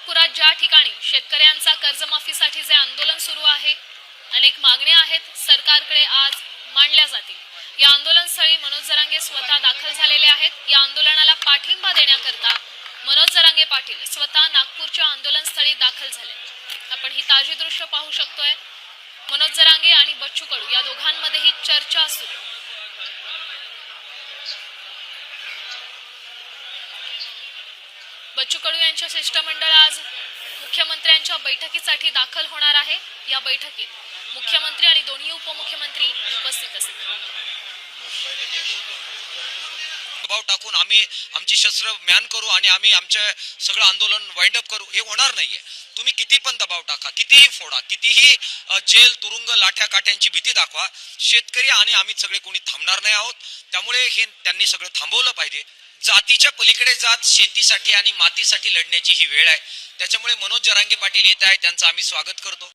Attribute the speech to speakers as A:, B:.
A: नागपुरात ज्या ठिकाणी शेतकऱ्यांचा कर्जमाफीसाठी जे आंदोलन सुरू आहे, अनेक मागण्या आहेत सरकारकडे आज मांडल्या जातील। या आंदोलनस्थळी मनोज जरांगे स्वतः दाखल झालेले आहेत। या आंदोलनाला पाठिंबा देण्याकरता मनोज जरांगे पाटील स्वतः नागपूरच्या आंदोलनस्थळी दाखल झाले। आपण ही ताजी दृश्य पाहू शकतोय। मनोज जरांगे आणि बच्चू कडू या दोघांमध्येही चर्चा सुरू। बच्चू कडू यांचे शिष्टमंडळ आज मुख्यमंत्र्यांच्या बैठकीसाठी दाखल होणार आहे। या बैठकीत मुख्यमंत्री आणि दोन्ही उपमुख्यमंत्री उपस्थित असतील।
B: दबाव टाकून आम्ही आमची शस्त्र म्यान करू आणि आम्ही आमचे सगळं आंदोलन वाइंड अप करू, हे होणार नाहीये। तुम्ही किती पण दबाव टाका, कितीही फोडा, कितीही जेल तुरुंग लाठ्या काठ्यांची भीती दाखवा, शेतकरी आणि आम्ही सगळे कोणी थांबणार नाही आहोत। त्यामुळे हे त्यांनी सगळं थांबवलं पाहिजे। जातीच्या पलीकडे जात शेतीसाठी आणि मातीसाठी लढण्याची ही वेळ आहे। त्याच्यामुळे मनोज जरांगे पाटील येत आहे, त्यांचं आम्ही स्वागत करतो।